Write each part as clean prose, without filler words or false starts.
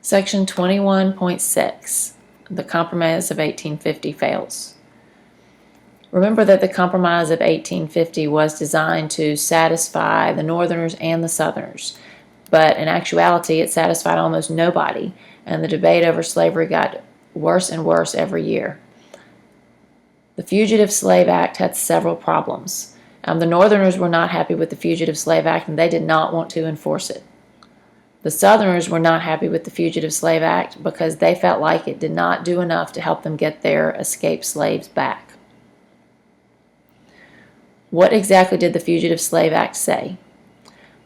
Section 21.6, the Compromise of 1850 fails. Remember that the Compromise of 1850 was designed to satisfy the Northerners and the Southerners, but in actuality it satisfied almost nobody, and the debate over slavery got worse and worse every year. The Fugitive Slave Act had several problems. The Northerners were not happy with the Fugitive Slave Act, and they did not want to enforce it. The Southerners were not happy with the Fugitive Slave Act because they felt like it did not do enough to help them get their escaped slaves back. What exactly did the Fugitive Slave Act say?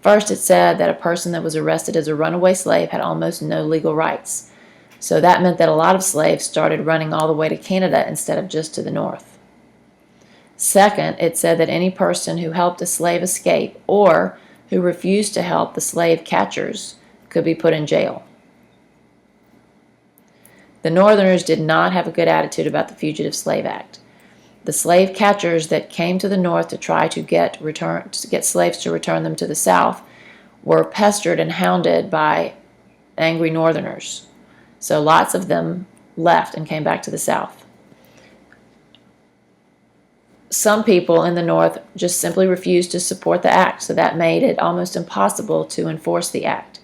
First, it said that a person that was arrested as a runaway slave had almost no legal rights. So that meant that a lot of slaves started running all the way to Canada instead of just to the north. Second, it said that any person who helped a slave escape or who refused to help the slave catchers could be put in jail. The Northerners did not have a good attitude about the Fugitive Slave Act. The slave catchers that came to the North to try to get slaves to return them to the South were pestered and hounded by angry Northerners. So lots of them left and came back to the South. Some people in the North just simply refused to support the act, so that made it almost impossible to enforce the act.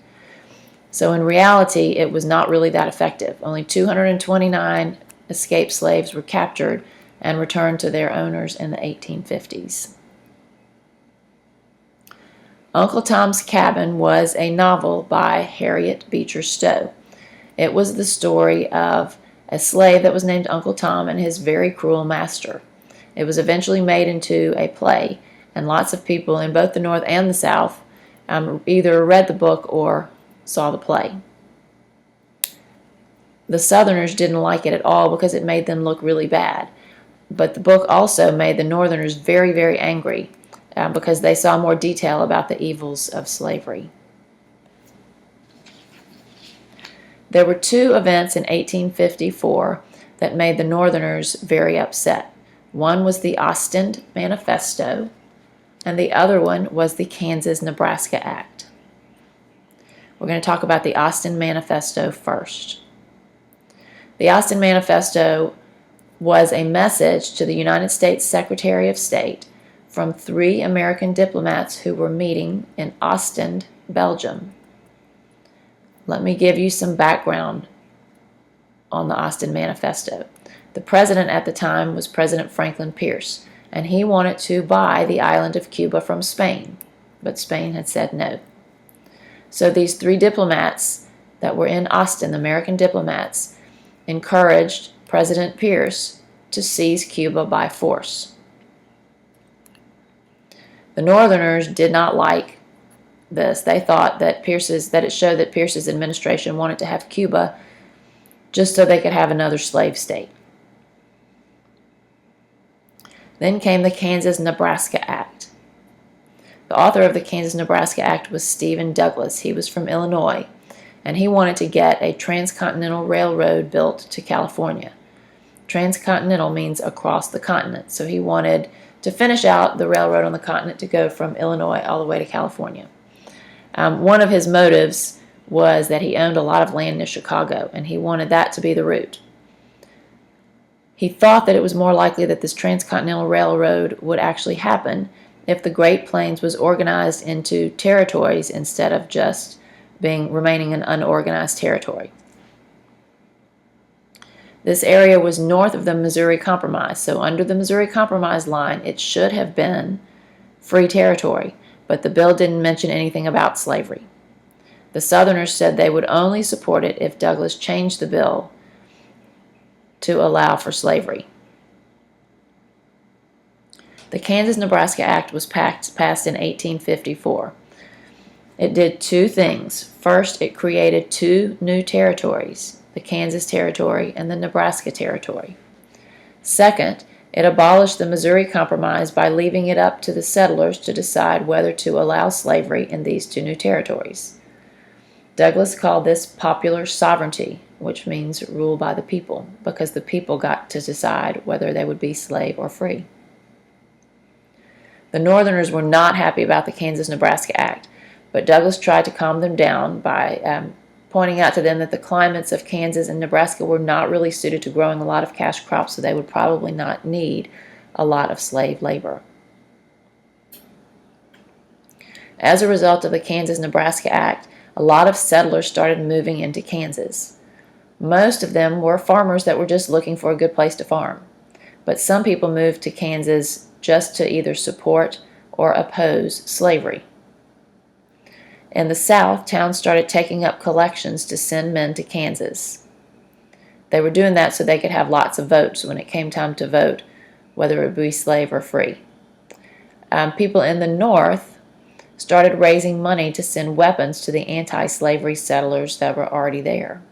So in reality, it was not really that effective. Only 229 escaped slaves were captured and returned to their owners in the 1850s. Uncle Tom's Cabin was a novel by Harriet Beecher Stowe. It was the story of a slave that was named Uncle Tom and his very cruel master. It was eventually made into a play, and lots of people in both the North and the South either read the book or saw the play. The Southerners didn't like it at all because it made them look really bad. But the book also made the Northerners very, very angry because they saw more detail about the evils of slavery. There were two events in 1854 that made the Northerners very upset. One was the Ostend Manifesto, and the other one was the Kansas-Nebraska Act. We're going to talk about the Ostend Manifesto first. The Ostend Manifesto was a message to the United States Secretary of State from 3 American diplomats who were meeting in Ostend, Belgium. Let me give you some background on the Ostend Manifesto. The president at the time was President Franklin Pierce, and he wanted to buy the island of Cuba from Spain, but Spain had said no. So these 3 diplomats that were in Ostend, the American diplomats, encouraged President Pierce to seize Cuba by force. The Northerners did not like this. They thought that it showed that Pierce's administration wanted to have Cuba just so they could have another slave state. Then came the Kansas-Nebraska Act. The author of the Kansas-Nebraska Act was Stephen Douglas. He was from Illinois, and he wanted to get a transcontinental railroad built to California. Transcontinental means across the continent, so he wanted to finish out the railroad on the continent to go from Illinois all the way to California. One of his motives was that he owned a lot of land near Chicago, and he wanted that to be the route. He thought that it was more likely that this transcontinental railroad would actually happen if the Great Plains was organized into territories instead of just remaining an unorganized territory. This area was north of the Missouri Compromise, so under the Missouri Compromise line, it should have been free territory, but the bill didn't mention anything about slavery. The Southerners said they would only support it if Douglas changed the bill to allow for slavery. The Kansas-Nebraska Act was passed in 1854. It did 2 things. First, it created 2 new territories, the Kansas Territory and the Nebraska Territory. Second, it abolished the Missouri Compromise by leaving it up to the settlers to decide whether to allow slavery in these 2 new territories. Douglas called this popular sovereignty, which means rule by the people, because the people got to decide whether they would be slave or free. The Northerners were not happy about the Kansas-Nebraska Act, but Douglas tried to calm them down by pointing out to them that the climates of Kansas and Nebraska were not really suited to growing a lot of cash crops, so they would probably not need a lot of slave labor. As a result of the Kansas-Nebraska Act, a lot of settlers started moving into Kansas. Most of them were farmers that were just looking for a good place to farm. But some people moved to Kansas just to either support or oppose slavery. In the South, towns started taking up collections to send men to Kansas. They were doing that so they could have lots of votes when it came time to vote, whether it be slave or free. People in the North started raising money to send weapons to the anti-slavery settlers that were already there.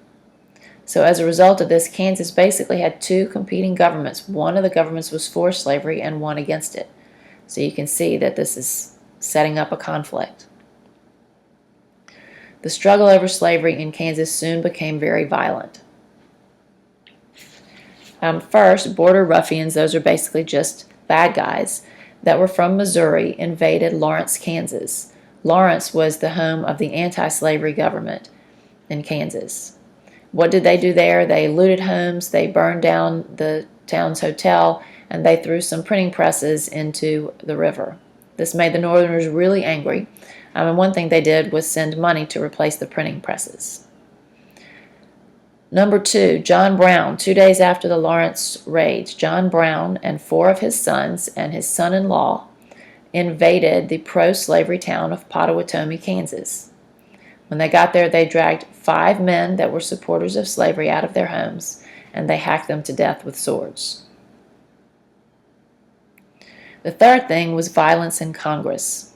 So as a result of this, Kansas basically had two competing governments. One of the governments was for slavery and one against it. So you can see that this is setting up a conflict. The struggle over slavery in Kansas soon became very violent. First, border ruffians, those are basically just bad guys, that were from Missouri invaded Lawrence, Kansas. Lawrence was the home of the anti-slavery government in Kansas. What did they do there? They looted homes, they burned down the town's hotel, and they threw some printing presses into the river. This made the Northerners really angry, and one thing they did was send money to replace the printing presses. Number 2, John Brown. 2 days after the Lawrence raids, John Brown and 4 of his sons and his son-in-law invaded the pro-slavery town of Pottawatomie, Kansas. When they got there, they dragged 5 men that were supporters of slavery out of their homes, and they hacked them to death with swords. The third thing was violence in Congress.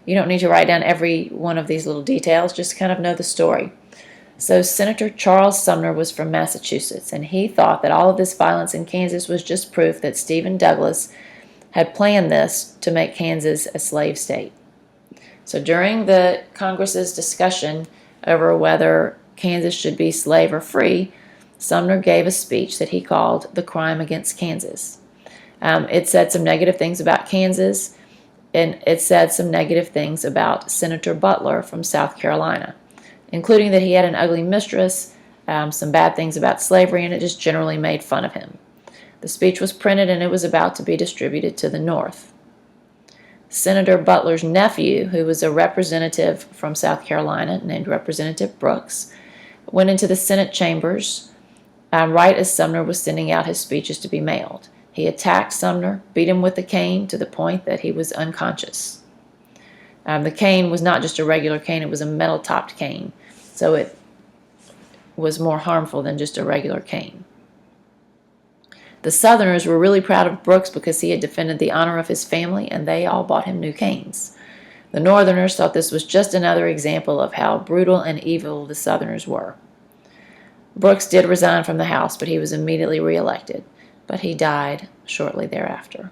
You don't need to write down every one of these little details, just kind of know the story. So Senator Charles Sumner was from Massachusetts, and he thought that all of this violence in Kansas was just proof that Stephen Douglas had planned this to make Kansas a slave state. So during the Congress's discussion over whether Kansas should be slave or free, Sumner gave a speech that he called The Crime Against Kansas. It said some negative things about Kansas, and it said some negative things about Senator Butler from South Carolina, including that he had an ugly mistress, some bad things about slavery, and it just generally made fun of him. The speech was printed and it was about to be distributed to the North. Senator Butler's nephew, who was a representative from South Carolina named Representative Brooks, went into the Senate chambers right as Sumner was sending out his speeches to be mailed. He attacked Sumner, beat him with a cane to the point that he was unconscious. The cane was not just a regular cane, it was a metal-topped cane, so it was more harmful than just a regular cane. The Southerners were really proud of Brooks because he had defended the honor of his family, and they all bought him new canes. The Northerners thought this was just another example of how brutal and evil the Southerners were. Brooks did resign from the House, but he was immediately reelected, but he died shortly thereafter.